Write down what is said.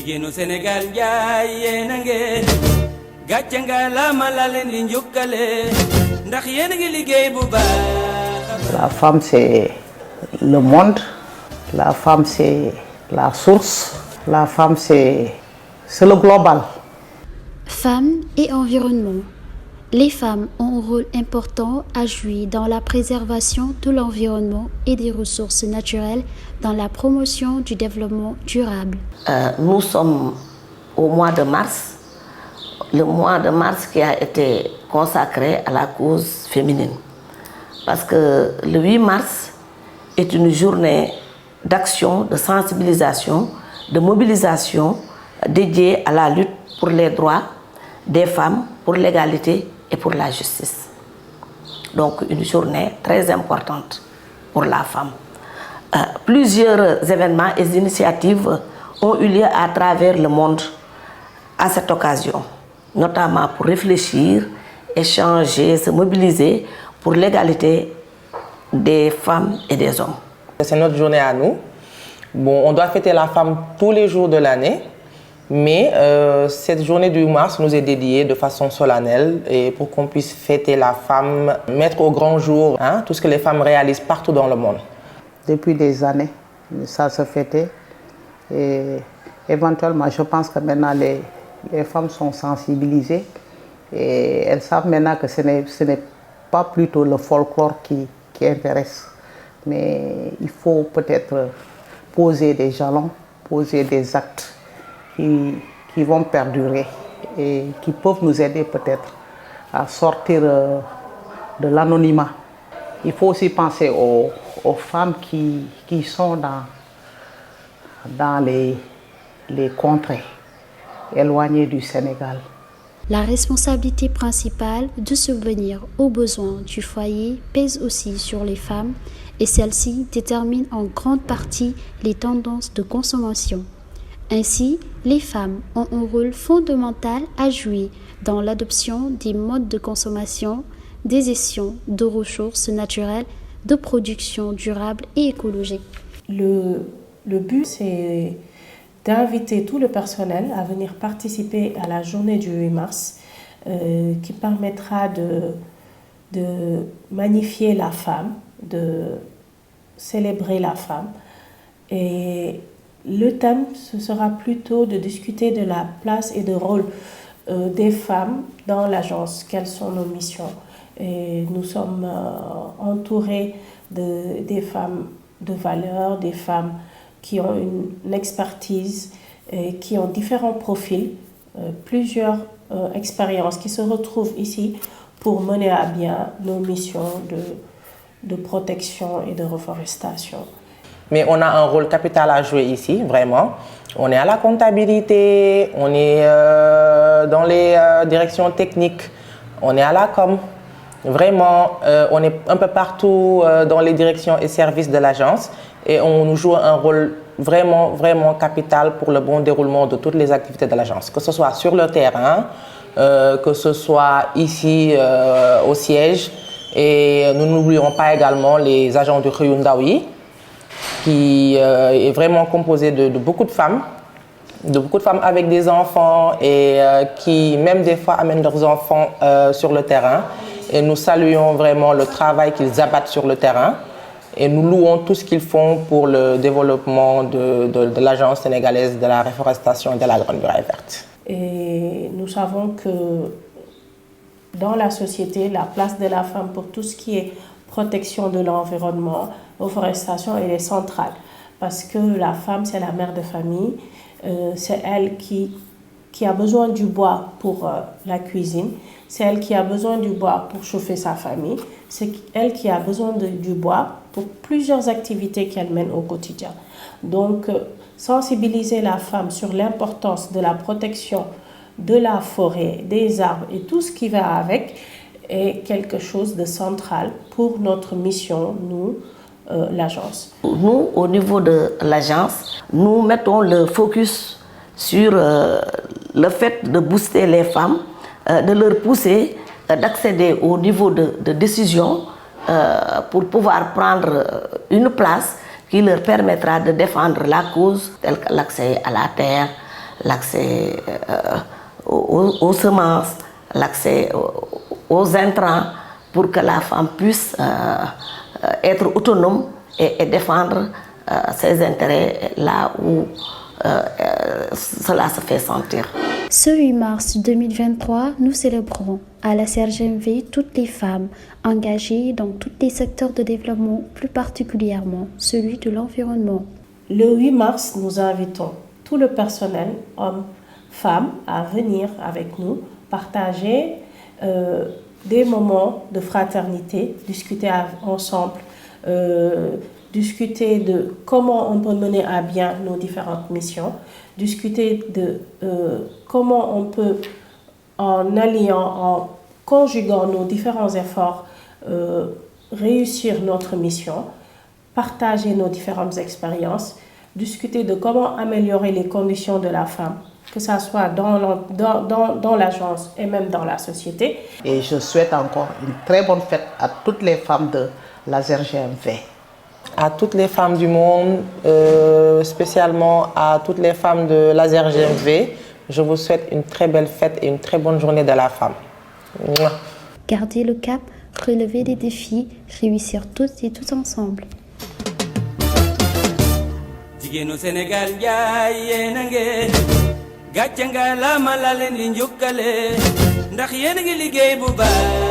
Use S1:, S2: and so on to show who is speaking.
S1: jigéenu Sénégal njaay yéen a ngeen gàcce nga la leen di njukkale ndax yéen a ngi liggéey bu baax.
S2: La femme c'est le monde, la femme c'est la source, la femme c'est le global.
S3: Femmes et environnement. Les femmes ont un rôle important à jouer dans la préservation de l'environnement et des ressources naturelles dans la promotion du développement durable.
S4: Nous sommes au mois de mars, le mois de mars qui a été consacré à la cause féminine. Parce que le 8 mars est une journée d'action, de sensibilisation, de mobilisation dédiée à la lutte pour les droits des femmes, pour l'égalité et pour la justice. Donc une journée très importante pour la femme. Plusieurs événements et initiatives ont eu lieu à travers le monde à cette occasion, notamment pour réfléchir, échanger, se mobiliser pour l'égalité des femmes et des hommes.
S5: C'est notre journée à nous. Bon, on doit fêter la femme tous les jours de l'année. Mais cette journée du 8 mars nous est dédiée de façon solennelle et pour qu'on puisse fêter la femme, mettre au grand jour tout ce que les femmes réalisent partout dans le monde.
S2: Depuis des années, ça se fêtait et éventuellement je pense que maintenant les femmes sont sensibilisées et elles savent maintenant que ce n'est pas plutôt le folklore qui intéresse, mais il faut peut-être poser des jalons, poser des actes qui vont perdurer et qui peuvent nous aider peut-être à sortir de l'anonymat. Il faut aussi penser aux femmes qui sont dans les contrées éloignées du Sénégal.
S3: La responsabilité principale de subvenir aux besoins du foyer pèse aussi sur les femmes et celle-ci détermine en grande partie les tendances de consommation. Ainsi, les femmes ont un rôle fondamental à jouer dans l'adoption des modes de consommation, des gestions de ressources naturelles, de production durable et écologique.
S6: Le but, c'est d'inviter tout le personnel à venir participer à la journée du 8 mars qui permettra de magnifier la femme, de célébrer la femme. Et le thème, ce sera plutôt de discuter de la place et du rôle des femmes dans l'agence, quelles sont nos missions. Et nous sommes entourés des femmes de valeur, des femmes qui ont une expertise, et qui ont différents profils, plusieurs expériences qui se retrouvent ici pour mener à bien nos missions de protection et de reforestation.
S5: Mais on a un rôle capital à jouer ici, vraiment. On est à la comptabilité, on est dans les directions techniques, on est à la com. Vraiment, on est un peu partout dans les directions et services de l'agence et on nous joue un rôle vraiment, vraiment capital pour le bon déroulement de toutes les activités de l'agence. Que ce soit sur le terrain, que ce soit ici au siège. Et nous n'oublions pas également les agents du Xëyu Ndaw yi, qui est vraiment composé de beaucoup de femmes avec des enfants et qui même des fois amènent leurs enfants sur le terrain. Et nous saluons vraiment le travail qu'ils abattent sur le terrain et nous louons tout ce qu'ils font pour le développement de l'agence sénégalaise de la reforestation et de la Grande Muraille Verte.
S6: Et nous savons que dans la société, la place de la femme pour tout ce qui est protection de l'environnement, reforestation, elle est centrale. Parce que la femme, c'est la mère de famille, c'est elle qui a besoin du bois pour la cuisine, c'est elle qui a besoin du bois pour chauffer sa famille, c'est elle qui a besoin du bois pour plusieurs activités qu'elle mène au quotidien. Donc, sensibiliser la femme sur l'importance de la protection de la forêt, des arbres et tout ce qui va avec est quelque chose de central pour notre mission, nous, l'agence.
S4: Nous, au niveau de l'agence, nous mettons le focus sur le fait de booster les femmes, de leur pousser d'accéder au niveau de décision pour pouvoir prendre une place qui leur permettra de défendre la cause telle que l'accès à la terre, l'accès aux semences, l'accès aux intrants pour que la femme puisse être autonome et défendre ses intérêts là où cela se fait sentir.
S3: Ce 8 mars 2023, nous célébrons à la CRGMV toutes les femmes engagées dans tous les secteurs de développement, plus particulièrement celui de l'environnement.
S6: Le 8 mars, nous invitons tout le personnel, hommes, femmes, à venir avec nous, partager des moments de fraternité, discuter ensemble, discuter de comment on peut mener à bien nos différentes missions, discuter de comment on peut, en alliant, en conjuguant nos différents efforts, réussir notre mission, partager nos différentes expériences, discuter de comment améliorer les conditions de la femme, que ce soit dans l'agence et même dans la société.
S2: Et je souhaite encore une très bonne fête à toutes les femmes de la CRGMV.
S5: À toutes les femmes du monde, spécialement à toutes les femmes de la CRGMV, je vous souhaite une très belle fête et une très bonne journée de la femme. Mouah.
S3: Garder le cap, relever les défis, réussir toutes et tous ensemble.
S1: jigéenu Sénégal njaay yéen a ngeen gàcce nga la ma la leen di njukkale ndax yéen a ngi liggéey bu baax